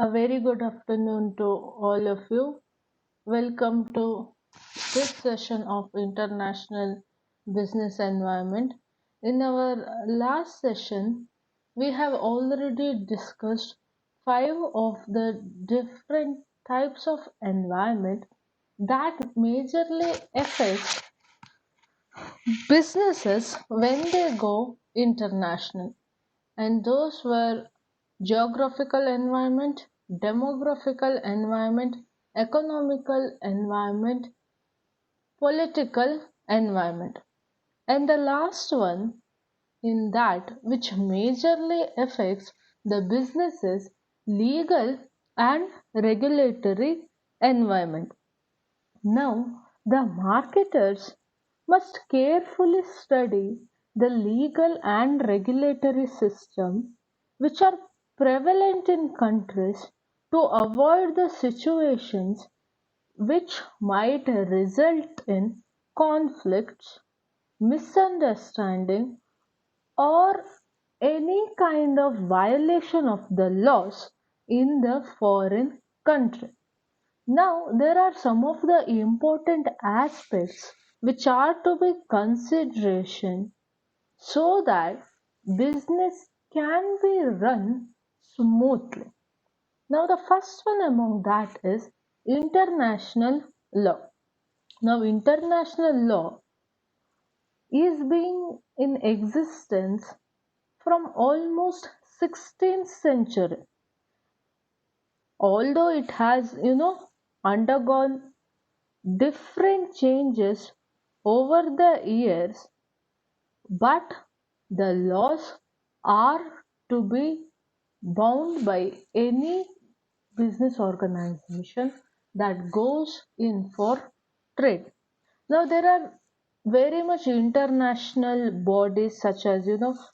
A very good afternoon to all of you. Welcome to this session of International Business Environment. In our last session, we have already discussed five of the different types of environment that majorly affect businesses when they go international. And those were geographical environment, demographical environment, economical environment, political environment. And the last one in that which majorly affects the businesses legal and regulatory environment. Now, the marketers must carefully study the legal and regulatory system which are prevalent in countries to avoid the situations which might result in conflicts, misunderstanding, or any kind of violation of the laws in the foreign country. Now, there are some of the important aspects which are to be consideration so that business can be run smoothly. Now, the first one among that is international law. Now, international law is being in existence from almost 16th century, although it has undergone different changes over the years, but the laws are to be bound by any business organization that goes in for trade. Now there are very much international bodies such as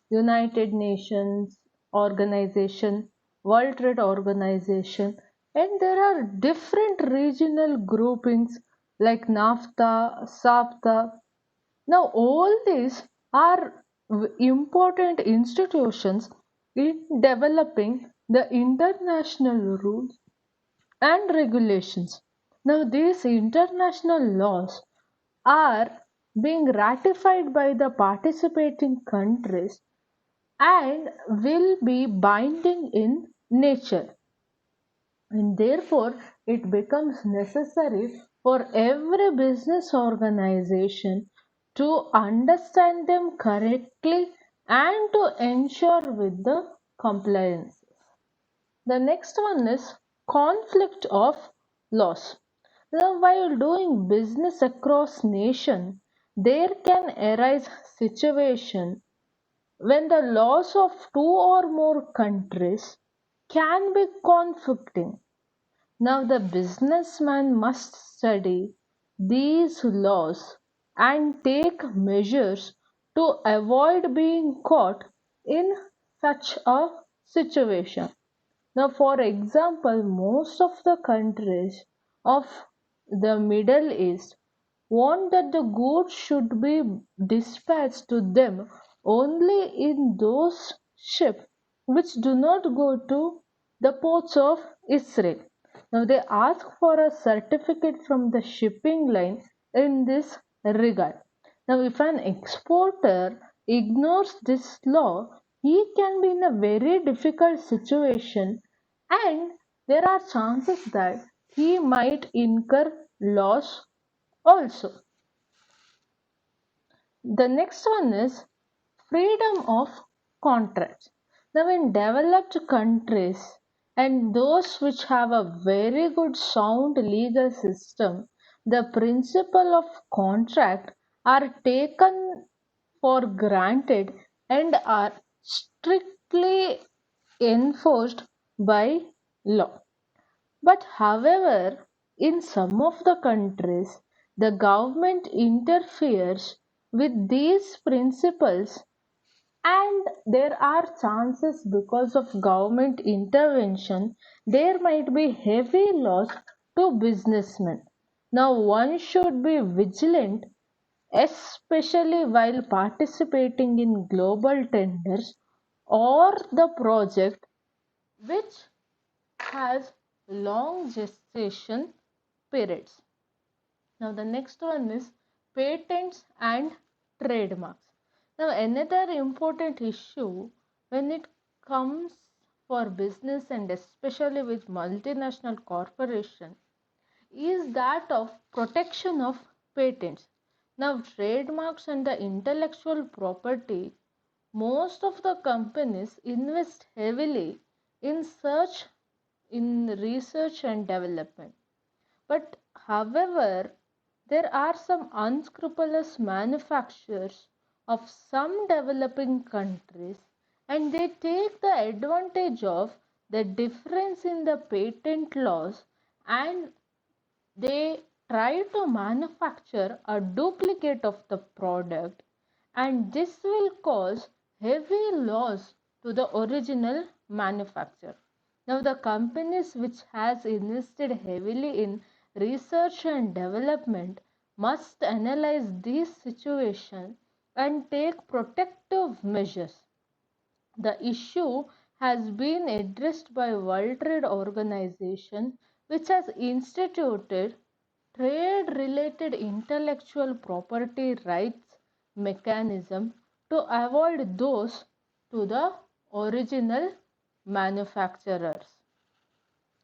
United Nations organization, World Trade Organization, and there are different regional groupings like NAFTA, SAFTA. Now all these are important institutions in developing the international rules and regulations. Now these international laws are being ratified by the participating countries and will be binding in nature, and therefore it becomes necessary for every business organization to understand them correctly and to ensure with the compliance. The next one is conflict of laws. Now, while doing business across nation, there can arise situation when the laws of two or more countries can be conflicting. Now, the businessman must study these laws and take measures to avoid being caught in such a situation. Now, for example, most of the countries of the Middle East want that the goods should be dispatched to them only in those ships which do not go to the ports of Israel. Now, they ask for a certificate from the shipping line in this regard. Now, if an exporter ignores this law, he can be in a very difficult situation, and there are chances that he might incur loss also. The next one is freedom of contracts. Now, in developed countries and those which have a very good sound legal system, the principle of contract are taken for granted and are strictly enforced by law. But however, in some of the countries, the government interferes with these principles, and there are chances because of government intervention, there might be heavy loss to businessmen. Now, one should be vigilant, especially while participating in global tenders or the project which has long gestation periods. Now the next one is patents and trademarks. Now another important issue when it comes for business and especially with multinational corporation is that of protection of patents. Now trademarks and the intellectual property, most of the companies invest heavily in search in research and development. But however, there are some unscrupulous manufacturers of some developing countries and they take the advantage of the difference in the patent laws and they try to manufacture a duplicate of the product, and this will cause heavy loss to the original manufacturer. Now the companies which has invested heavily in research and development must analyze this situation and take protective measures. The issue has been addressed by World Trade Organization, which has instituted trade related intellectual property rights mechanism to avoid those to the original manufacturers.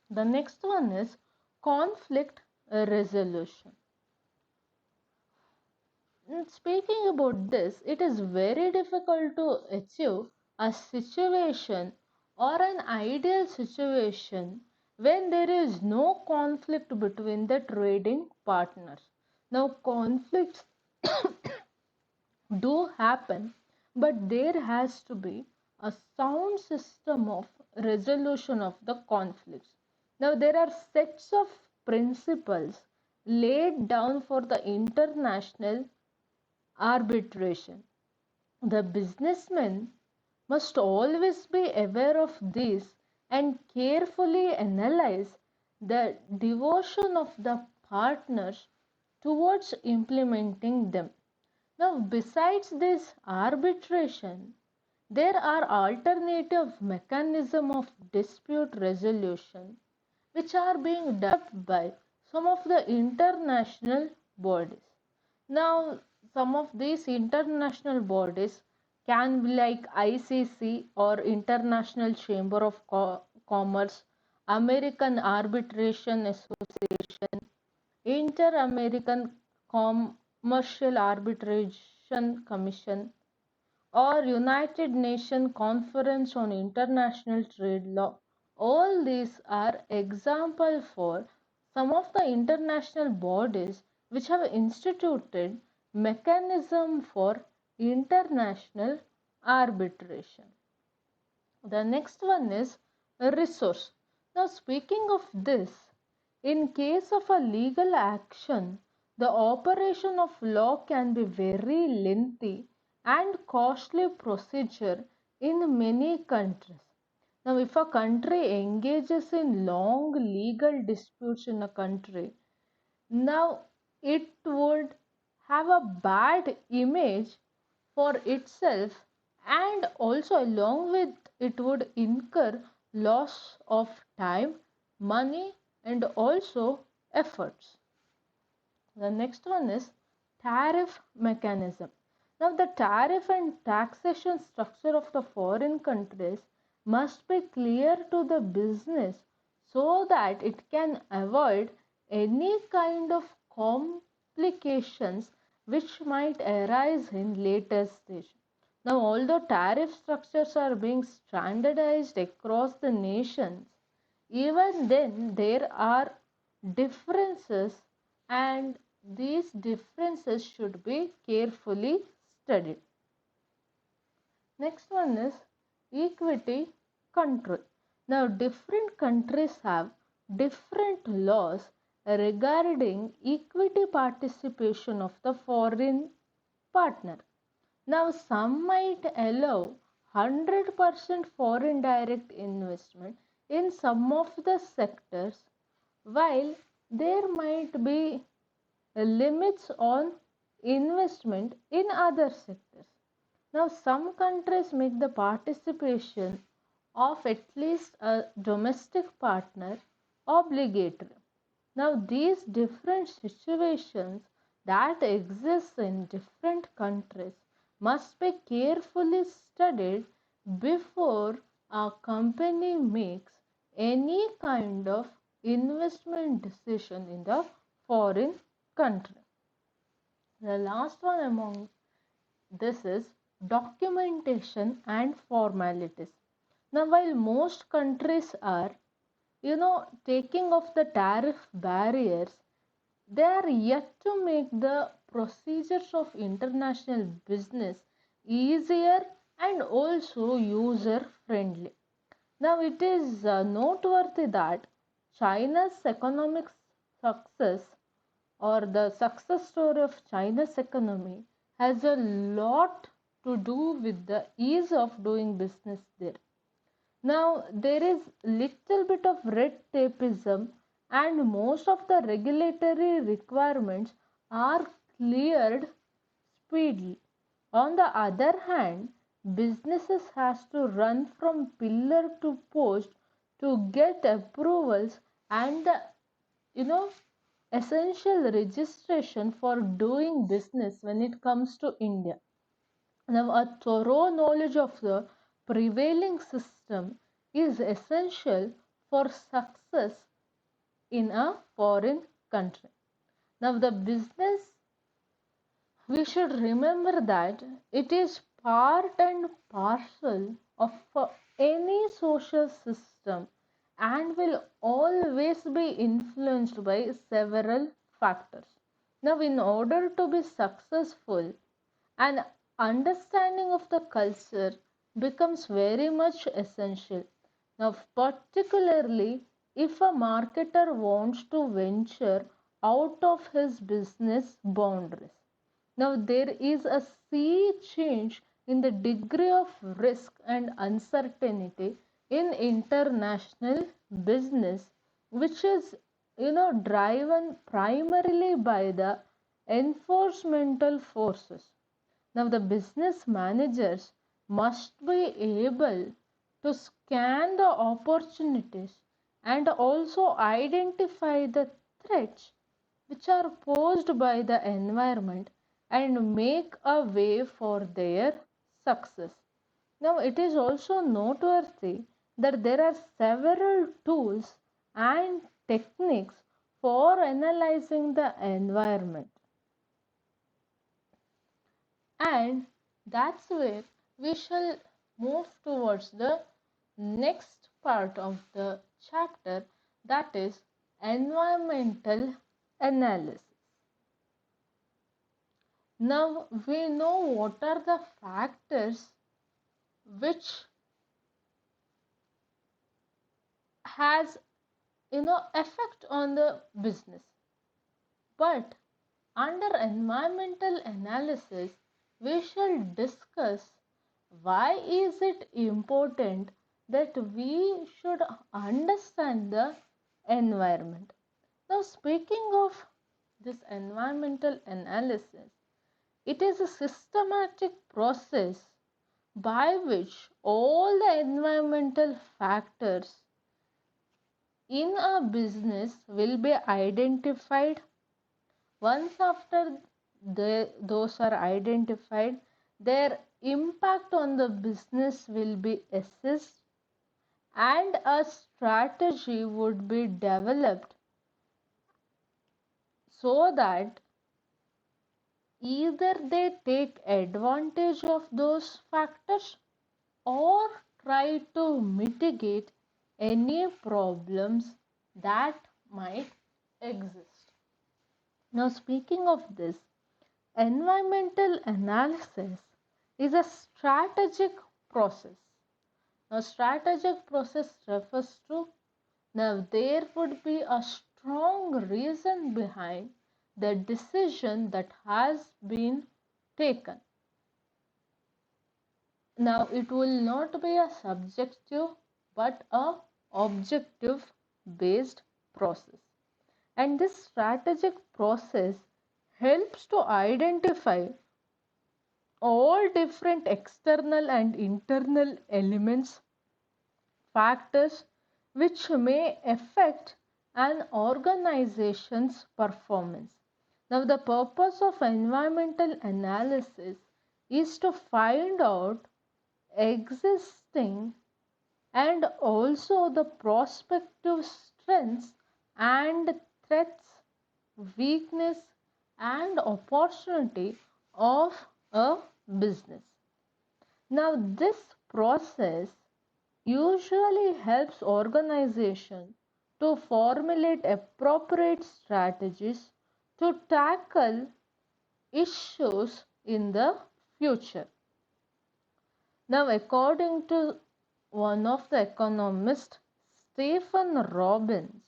The next one is conflict resolution. Speaking about this, it is very difficult to achieve a situation or an ideal situation when there is no conflict between the trading partners. Now, conflicts do happen, but there has to be a sound system of resolution of the conflicts. Now, there are sets of principles laid down for the international arbitration. The businessman must always be aware of this and carefully analyze the devotion of the partners towards implementing them. Now, besides this arbitration, there are alternative mechanisms of dispute resolution which are being developed by some of the international bodies. Now, some of these international bodies can be like ICC or International Chamber of Commerce, American Arbitration Association, Inter-American Commercial Arbitration Commission, or United Nations Conference on International Trade Law. All these are example for some of the international bodies which have instituted mechanism for international arbitration. The next one is a resource. Now speaking of this, in case of a legal action, the operation of law can be very lengthy and costly procedure in many countries. Now, if a country engages in long legal disputes in a country, now it would have a bad image for itself and also along with it would incur loss of time, money and also efforts. The next one is tariff mechanism. Now the tariff and taxation structure of the foreign countries must be clear to the business so that it can avoid any kind of complications which might arise in later stage. Now although tariff structures are being standardized across the nations, even then there are differences and these differences should be carefully studied. Next one is equity control. Now different countries have different laws regarding equity participation of the foreign partner. Now some might allow 100% foreign direct investment in some of the sectors while there might be limits on investment in other sectors. Now, some countries make the participation of at least a domestic partner obligatory. Now, these different situations that exist in different countries must be carefully studied before a company makes any kind of investment decision in the foreign country. The last one among this is documentation and formalities. Now, while most countries are, taking off the tariff barriers, they are yet to make the procedures of international business easier and also user friendly. Now, it is noteworthy that China's economic success, or the success story of China's economy, has a lot to do with the ease of doing business there. Now, there is little bit of red tapeism, and most of the regulatory requirements are cleared speedily. On the other hand, businesses has to run from pillar to post to get approvals and the you know essential registration for doing business when it comes to India. Now, a thorough knowledge of the prevailing system is essential for success in a foreign country. Now, the business, we should remember that it is part and parcel of any social system and will always be influenced by several factors. Now, in order to be successful, an understanding of the culture becomes very much essential. Now, particularly if a marketer wants to venture out of his business boundaries. Now, there is a sea change in the degree of risk and uncertainty in international business, which is, driven primarily by the enforcemental forces. Now, the business managers must be able to scan the opportunities and also identify the threats which are posed by the environment and make a way for their success. Now, it is also noteworthy that there are several tools and techniques for analyzing the environment, and that's where we shall move towards the next part of the chapter, that is environmental analysis. Now we know what are the factors which has effect on the business, but under environmental analysis we shall discuss why is it important that we should understand the environment. Now, speaking of this environmental analysis, it is a systematic process by which all the environmental factors in a business will be identified. Once after those are identified, their impact on the business will be assessed and a strategy would be developed so that either they take advantage of those factors or try to mitigate any problems that might exist. Now, speaking of this, environmental analysis is a strategic process. Now, strategic process refers to, now there would be a strong reason behind the decision that has been taken. Now, it will not be a subjective but a objective based process. And this strategic process helps to identify all different external and internal elements factors which may affect an organization's performance. Now, the purpose of environmental analysis is to find out existing and also the prospective strengths and threats, weakness, and opportunity of a business. Now, this process usually helps organization to formulate appropriate strategies to tackle issues in the future. Now, according to one of the economists, Stephen Robbins,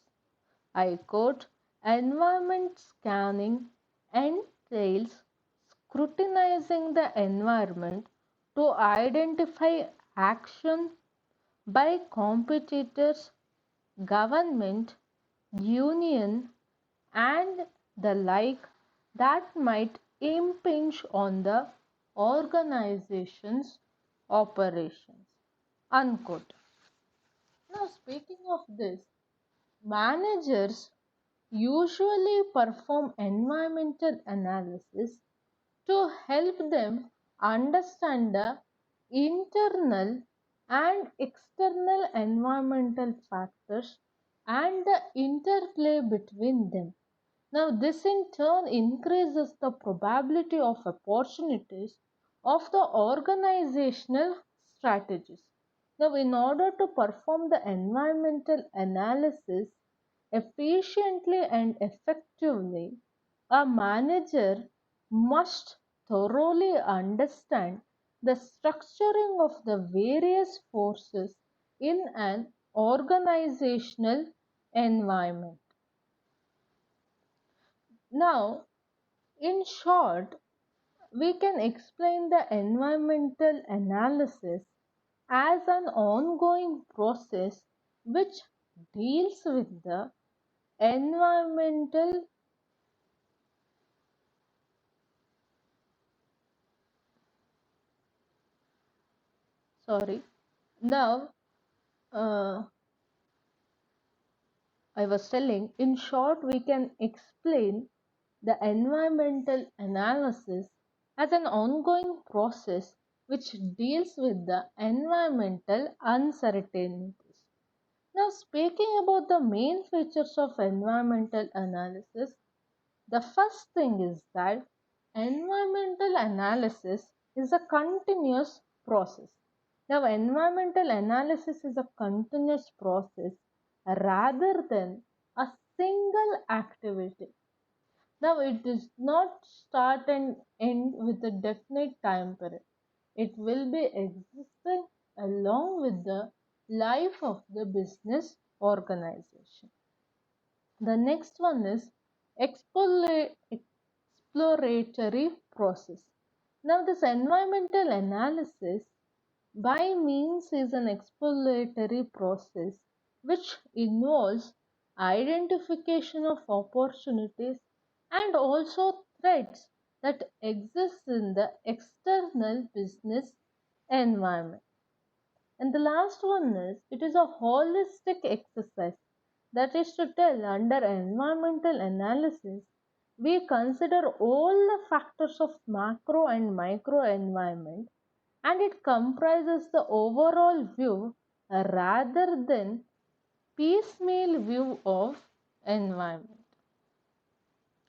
I quote, environment scanning entails scrutinizing the environment to identify action by competitors, government, union, and the like that might impinge on the organization's operations. Unquote. Now, speaking of this, managers usually perform environmental analysis to help them understand the internal and external environmental factors and the interplay between them. Now, this in turn increases the probability of opportunities of the organizational strategies. Now, in order to perform the environmental analysis efficiently and effectively, a manager must thoroughly understand the structuring of the various forces in an organizational environment. Now, in short, we can explain the environmental analysis as an ongoing process which deals with the environmental sorry now I was telling, in short, we can explain the environmental analysis as an ongoing process which deals with the environmental uncertainties. Now, speaking about the main features of environmental analysis, the first thing is that environmental analysis is a continuous process. Now, environmental analysis is a continuous process rather than a single activity. Now, it does not start and end with a definite time period. It will be existing along with the life of the business organization. The next one is exploratory process. Now, this environmental analysis by means is an exploratory process which involves identification of opportunities and also threats that exist in the external business environment. And the last one is it is a holistic exercise. That is to tell, under environmental analysis, we consider all the factors of macro and micro environment and it comprises the overall view rather than piecemeal view of environment.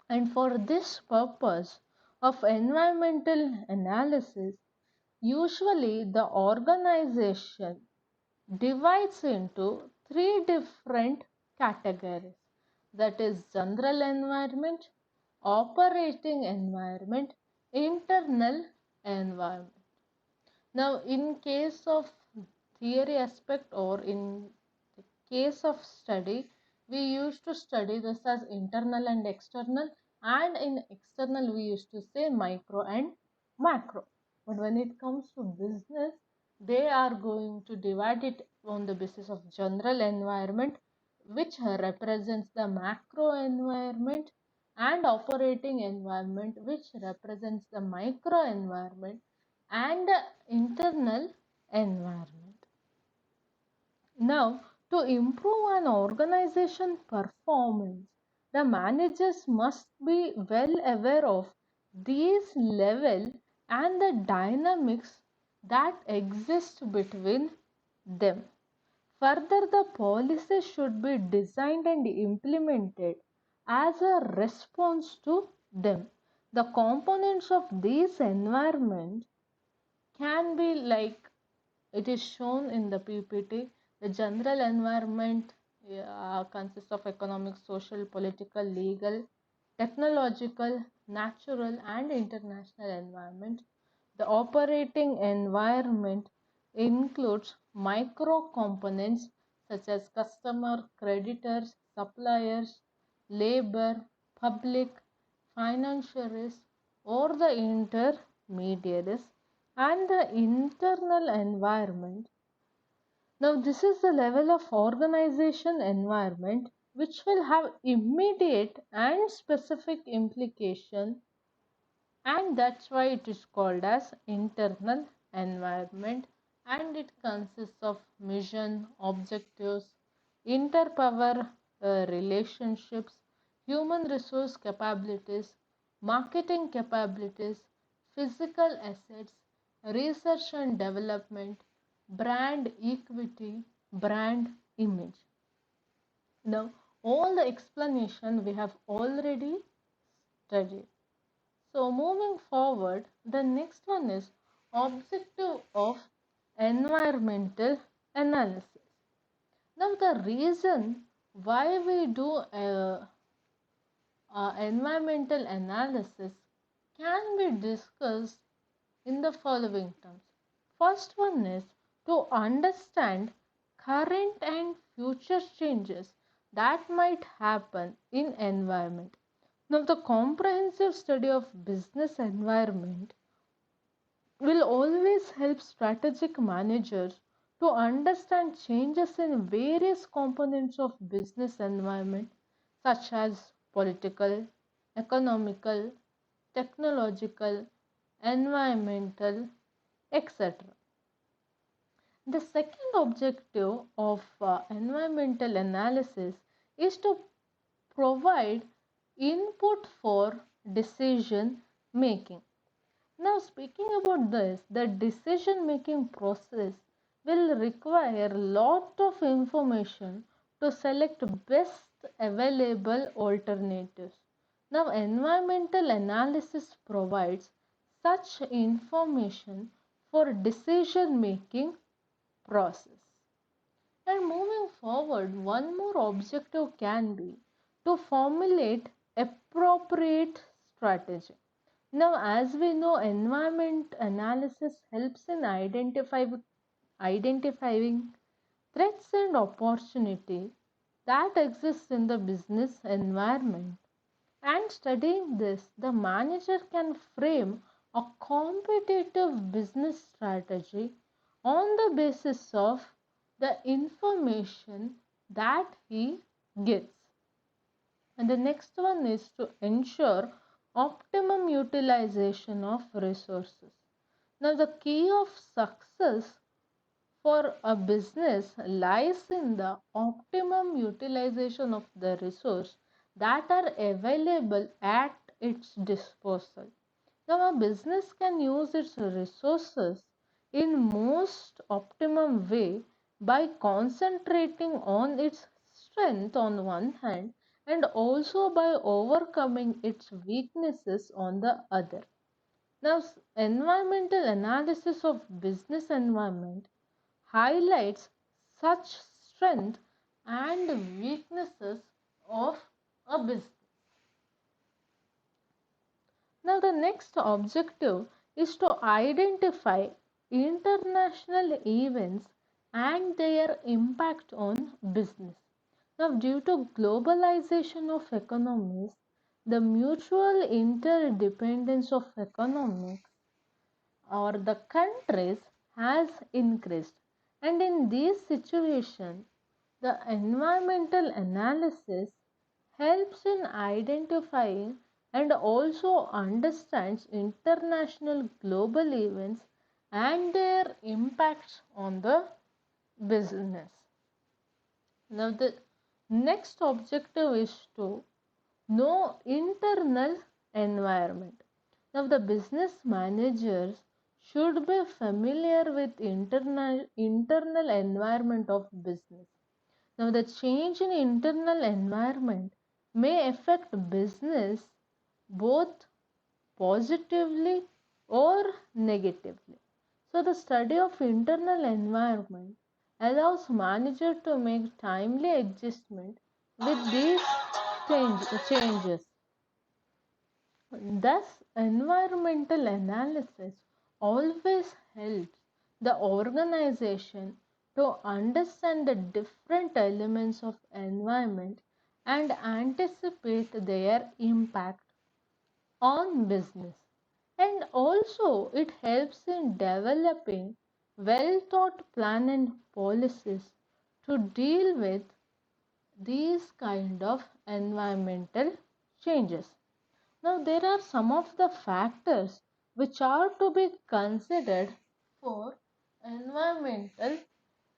And for this purpose of environmental analysis, usually the organization divides into three different categories, that is general environment, operating environment, internal environment. Now, in case of theory aspect or in the case of study, we used to study this as internal and external, and in external we used to say micro and macro. But when it comes to business, they are going to divide it on the basis of general environment, which represents the macro environment, and operating environment, which represents the micro environment, and the internal environment. Now, to improve an organization performance, the managers must be well aware of these level and the dynamics that exist between them. Further, the policies should be designed and implemented as a response to them. The components of these environment can be like it is shown in the PPT. The general environment consists of economic, social, political, legal, technological, natural, and international environment. The operating environment includes micro components such as customer, creditors, suppliers, labor, public, financial risk, or the intermediaries, and the internal environment. Now, this is the level of organization environment which will have immediate and specific implication, and that's why it is called as internal environment, and it consists of mission, objectives, interpower relationships, human resource capabilities, marketing capabilities, physical assets, research and development, brand equity, brand image. Now, all the explanation we have already studied. So moving forward, the next one is objective of environmental analysis. Now the reason why we do environmental analysis can be discussed in the following terms. First one is to understand current and future changes that might happen in environment. Now, the comprehensive study of business environment will always help strategic managers to understand changes in various components of business environment such as political, economical, technological, environmental, etc. The second objective of environmental analysis is to provide input for decision making. Now, speaking about this, the decision making process will require a lot of information to select best available alternatives. Now, environmental analysis provides such information for decision making process. And moving forward, one more objective can be to formulate appropriate strategy. Now, as we know, environment analysis helps in identifying threats and opportunity that exist in the business environment. And studying this, the manager can frame a competitive business strategy on the basis of the information that he gets. And the next one is to ensure optimum utilization of resources. Now, the key of success for a business lies in the optimum utilization of the resource that are available at its disposal. Now, a business can use its resources in most optimum way by concentrating on its strength on one hand and also by overcoming its weaknesses on the other. Now, environmental analysis of business environment highlights such strength and weaknesses of a business. Now, the next objective is to identify international events and their impact on business. Now, due to globalization of economies, the mutual interdependence of economics or the countries has increased. And in this situation, the environmental analysis helps in identifying and also understands international global events and their impacts on the business. Now, the next objective is to know internal environment. Now, the business managers should be familiar with internal environment of business. Now, the change in internal environment may affect business both positively or negatively. So, the study of internal environment allows manager to make timely adjustment with these changes. Thus, environmental analysis always helps the organization to understand the different elements of environment and anticipate their impact on business. And also, it helps in developing well thought plan and policies to deal with these kind of environmental changes. Now, there are some of the factors which are to be considered for environmental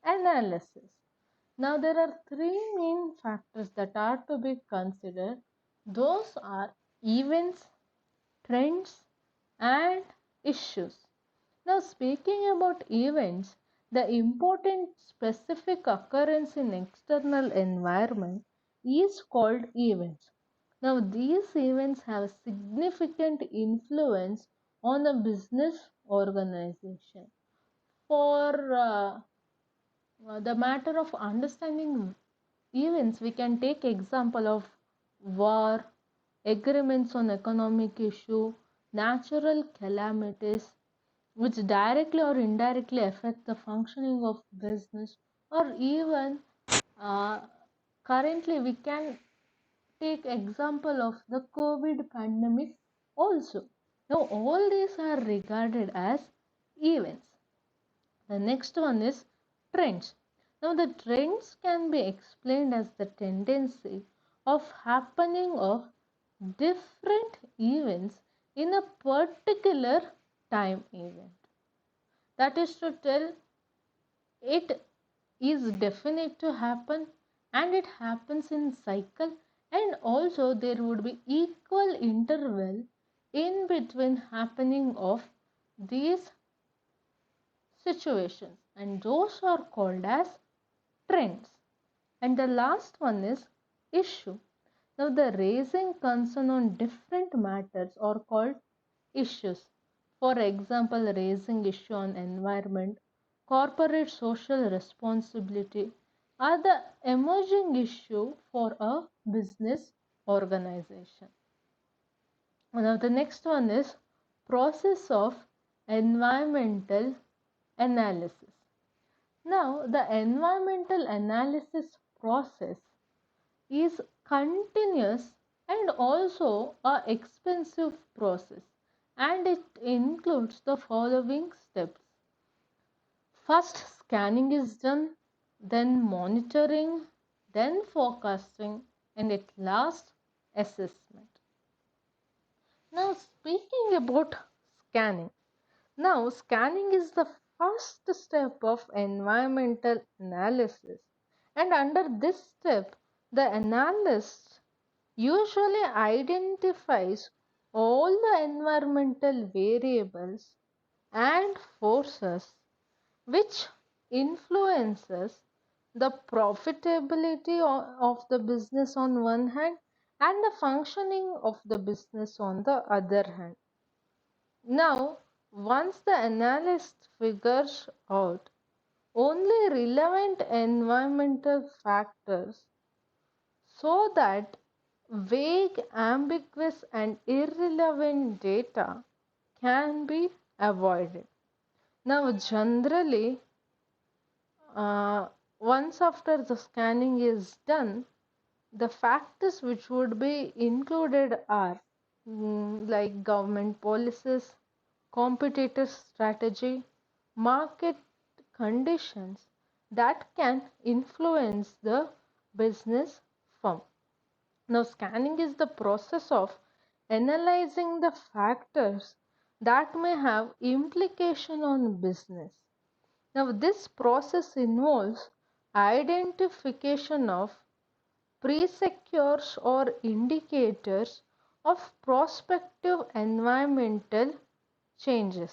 analysis. Now, there are three main factors that are to be considered. Those are events, trends, and issues. Now, speaking about events, the important specific occurrence in external environment is called events. Now, these events have significant influence on a business organization. For the matter of understanding events, we can take example of war, agreements on economic issue, natural calamities, which directly or indirectly affect the functioning of business, or even uh, currently we can take example of the COVID pandemic also. Now all these are regarded as events. The next one is trends. Now the trends can be explained as the tendency of happening of different events in a particular time event. That is to tell, it is definite to happen and it happens in cycle, and also there would be equal interval in between happening of these situations, and those are called as trends. And the last one is issue. Now the raising concern on different matters are called issues. For example, raising issue on environment, corporate social responsibility are the emerging issue for a business organization. Now the next one is process of environmental analysis. Now the environmental analysis process is continuous and also a expensive process, and it includes the following steps. First, scanning is done, then monitoring, then forecasting, and at last assessment. Now speaking about scanning. Now scanning is the first step of environmental analysis, and under this step the analyst usually identifies all the environmental variables and forces which influences the profitability of the business on one hand and the functioning of the business on the other hand. Now, once the analyst figures out only relevant environmental factors so that vague, ambiguous, and irrelevant data can be avoided. Now, generally, once after the scanning is done, the factors which would be included are like government policies, competitor strategy, market conditions that can influence the business firm. Now, scanning is the process of analyzing the factors that may have implication on business. Now, this process involves identification of precursors or indicators of prospective environmental changes.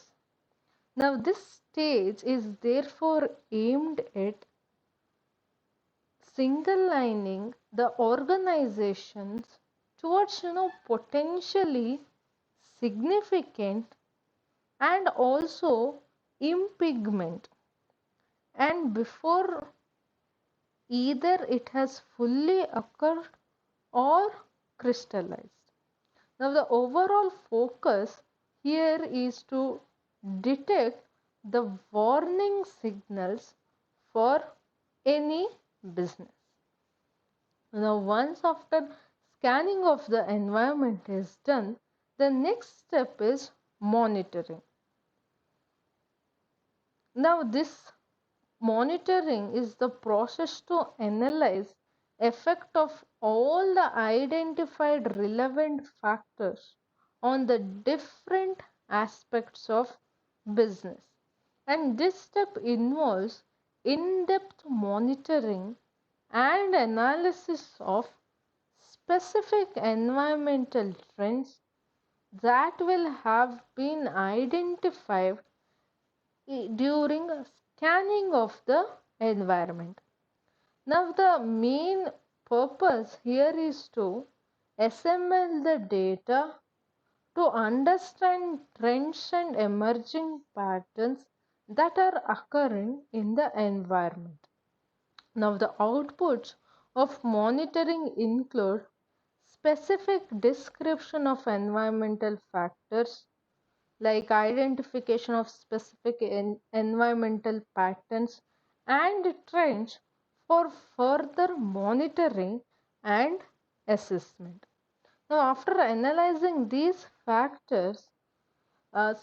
Now, this stage is therefore aimed at single lining the organizations towards potentially significant and also impingement, and before either it has fully occurred or crystallized. Now, the overall focus here is to detect the warning signals for any business. Now, once after scanning of the environment is done, the next step is monitoring. Now, this monitoring is the process to analyze effect of all the identified relevant factors on the different aspects of business. And this step involves in-depth monitoring and analysis of specific environmental trends that will have been identified during scanning of the environment. Now, the main purpose here is to assemble the data to understand trends and emerging patterns that are occurring in the environment. Now, the outputs of monitoring include specific description of environmental factors, like identification of specific environmental patterns and trends for further monitoring and assessment. Now, after analyzing these factors,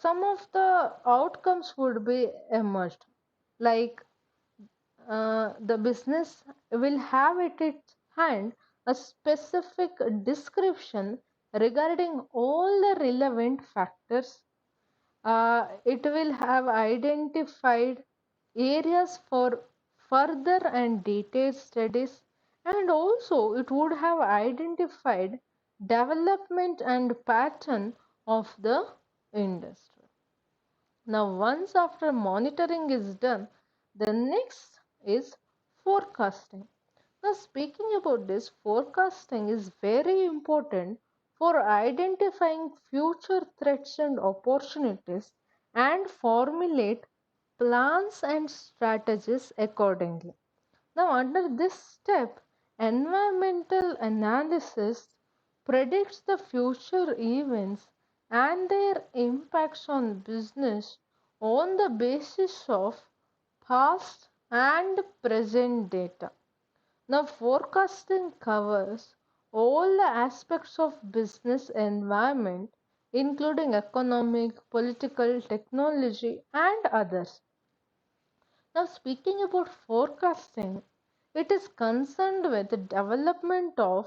some of the outcomes would be emerged, like the business will have at its hand a specific description regarding all the relevant factors. It will have identified areas for further and detailed studies, and also it would have identified development and pattern of the industry. Now, once after monitoring is done, the next is forecasting. Now, speaking about this, forecasting is very important for identifying future threats and opportunities and formulate plans and strategies accordingly. Now, under this step, environmental analysis predicts the future events and their impacts on business on the basis of past and present data. Now, forecasting covers all the aspects of business environment, including economic, political, technology, and others. Now, speaking about forecasting, it is concerned with the development of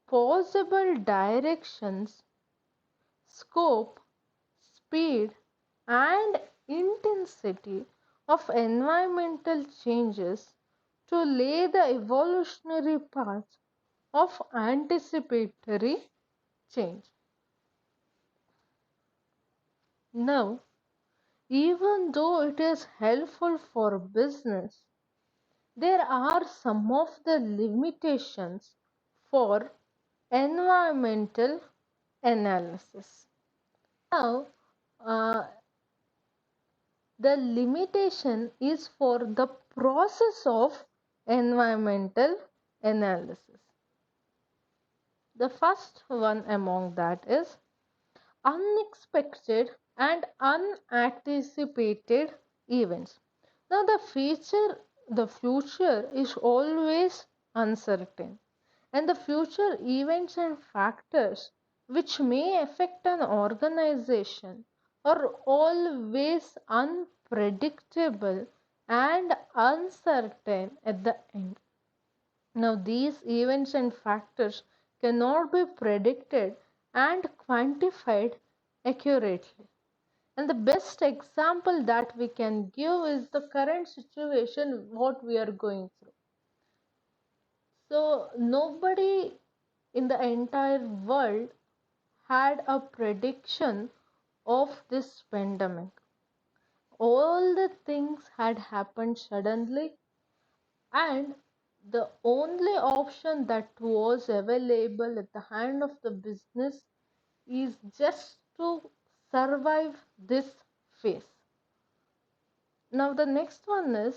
possible directions, scope, speed, and intensity of environmental changes to lay the evolutionary path of anticipatory change. Now, even though it is helpful for business, there are some of the limitations for environmental analysis. Now, uh, the limitation is for the process of environmental analysis. The first one among that is unexpected and unanticipated events. Now, the future is always uncertain, and the future events and factors which may affect an organization are always unpredictable and uncertain at the end. Now, these events and factors cannot be predicted and quantified accurately. And the best example that we can give is the current situation what we are going through. So nobody in the entire world had a prediction of this pandemic. All the things had happened suddenly, and the only option that was available at the hand of the business is just to survive this phase. Now, the next one is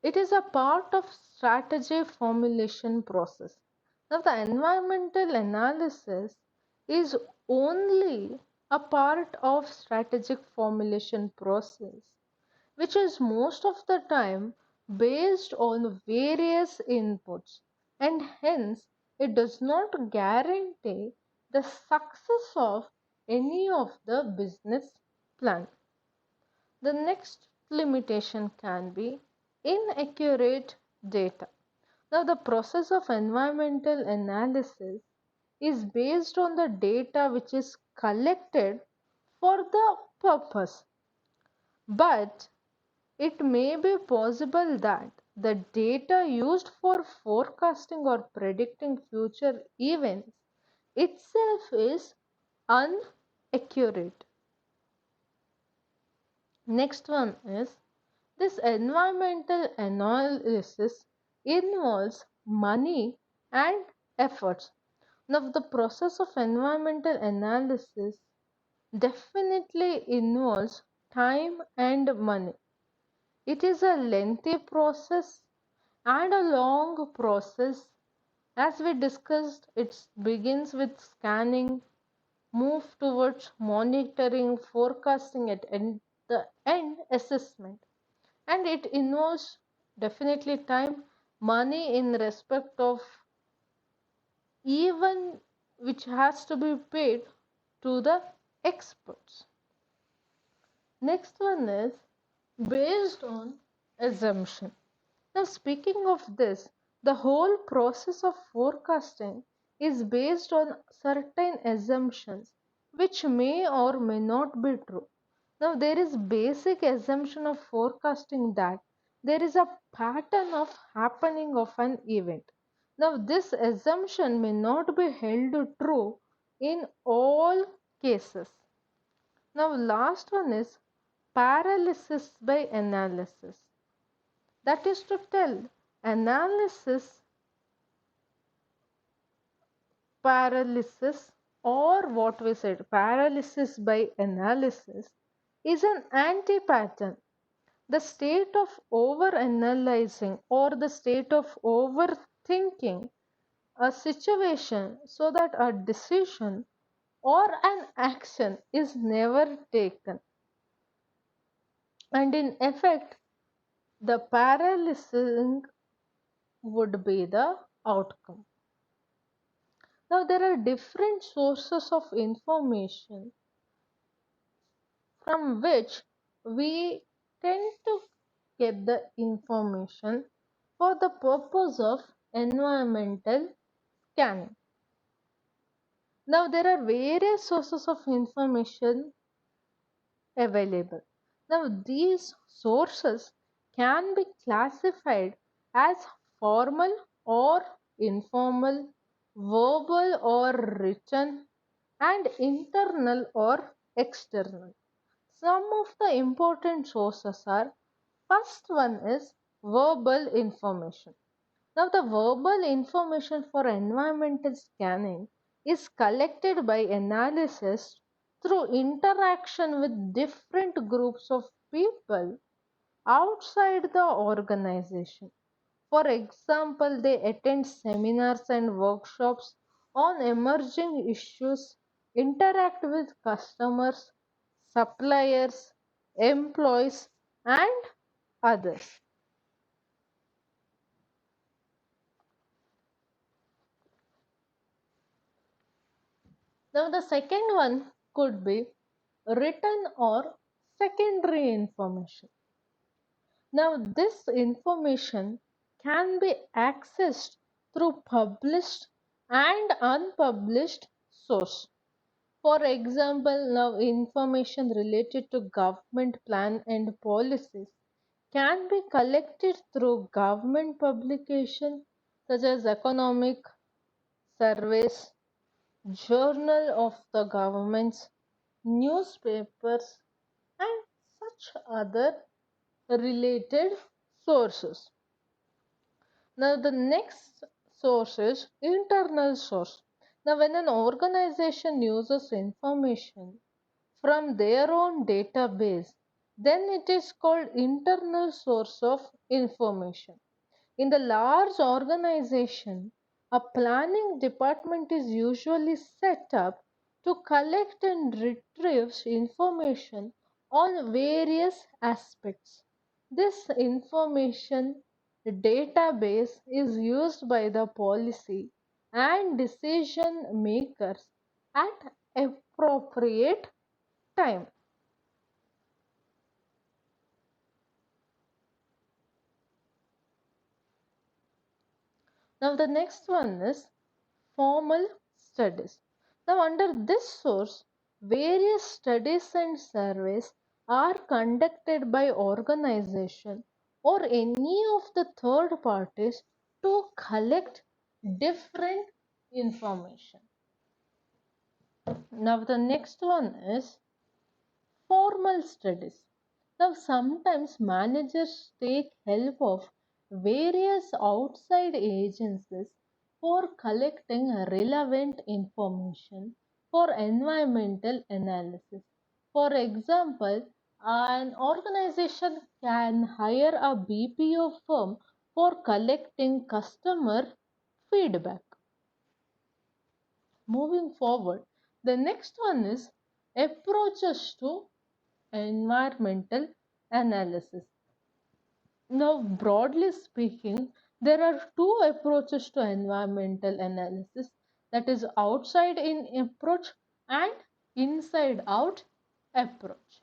it is a part of strategy formulation process. Now, the environmental analysis is only a part of strategic formulation process, which is most of the time based on various inputs, and hence it does not guarantee the success of any of the business plan. The next limitation can be inaccurate data. Now, the process of environmental analysis is based on the data which is collected for the purpose, but it may be possible that the data used for forecasting or predicting future events itself is inaccurate. Next one is this environmental analysis involves money and efforts. Now, the process of environmental analysis definitely involves time and money. It is a lengthy process and a long process. As we discussed, it begins with scanning, move towards monitoring, forecasting, and the end assessment. And it involves definitely time, money in respect of even which has to be paid to the experts. Next one is based on assumption. Now, speaking of this, the whole process of forecasting is based on certain assumptions which may or may not be true. Now, there is basic assumption of forecasting that there is a pattern of happening of an event. Now, this assumption may not be held true in all cases. Now, last one is paralysis by analysis. That is to tell, analysis paralysis, or what we said, paralysis by analysis, is an anti-pattern. The state of over-analyzing or the state of overthinking a situation so that a decision or an action is never taken. And in effect, the paralyzing would be the outcome. Now, there are different sources of information from which we tend to get the information for the purpose of environmental scanning. Now, there are various sources of information available. Now, these sources can be classified as formal or informal, verbal or written, and internal or external. Some of the important sources are, first one is verbal information. Now, the verbal information for environmental scanning is collected by analysis through interaction with different groups of people outside the organization. For example, they attend seminars and workshops on emerging issues, interact with customers, suppliers, employees, and others. Now, the second one could be written or secondary information. Now, this information can be accessed through published and unpublished source. For example, now information related to government plan and policies can be collected through government publications such as economic surveys, journal of the governments, newspapers, and such other related sources. Now, the next source is internal source. Now, when an organization uses information from their own database, then it is called internal source of information. In the large organization, a planning department is usually set up to collect and retrieve information on various aspects. This information database is used by the policy and decision makers at appropriate time. Now the next one is formal studies. Now under this source, various studies and surveys are conducted by organization or any of the third parties to collect different information. Now the next one is formal studies. Now, sometimes managers take help of various outside agencies for collecting relevant information for environmental analysis. For example, an organization can hire a BPO firm for collecting customer feedback. Moving forward, the next one is approaches to environmental analysis. Now, broadly speaking, there are two approaches to environmental analysis, that is, outside in approach and inside out approach.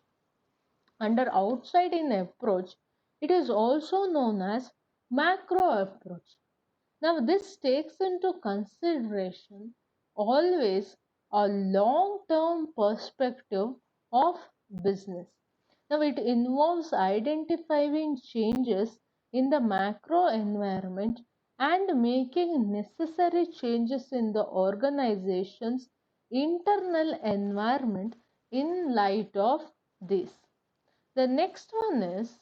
Under outside in approach, it is also known as macro approach. Now, this takes into consideration always a long term perspective of business. Now, it involves identifying changes in the macro environment and making necessary changes in the organization's internal environment in light of this. The next one is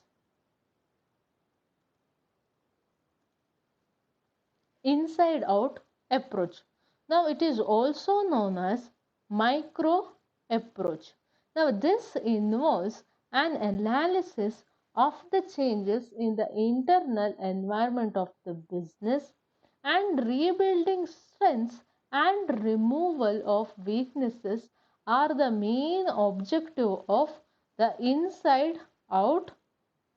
inside out approach. Now it is also known as micro approach. Now this involves an analysis of the changes in the internal environment of the business and rebuilding strengths and removal of weaknesses are the main objective of the inside out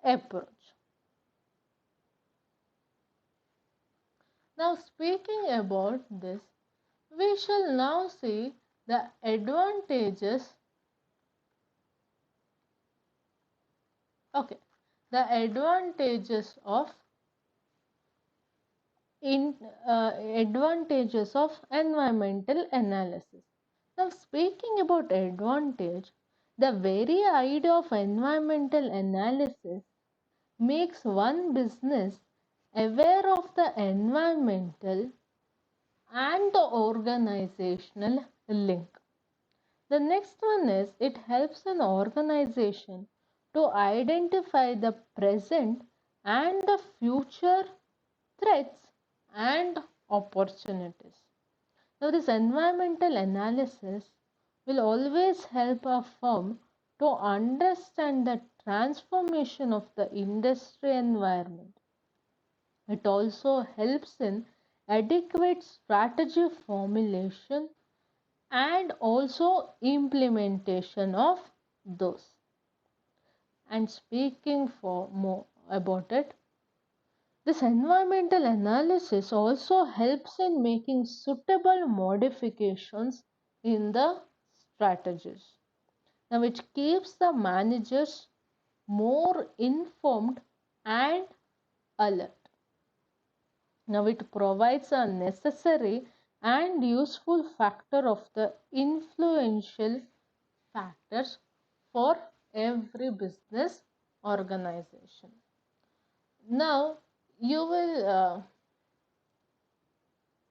approach. Now, speaking about this, we shall now see the advantages. Okay, the in advantages of environmental analysis. Now, speaking about advantage, the very idea of environmental analysis makes one business aware of the environmental and the organizational link. The next one is it helps an organization to identify the present and the future threats and opportunities. Now, this environmental analysis will always help a firm to understand the transformation of the industry environment. It also helps in adequate strategy formulation and also implementation of those. And speaking for more about it, this environmental analysis also helps in making suitable modifications in the strategies. Now, which keeps the managers more informed and alert. Now, it provides a necessary and useful factor of the influential factors for every business organization. Now, you will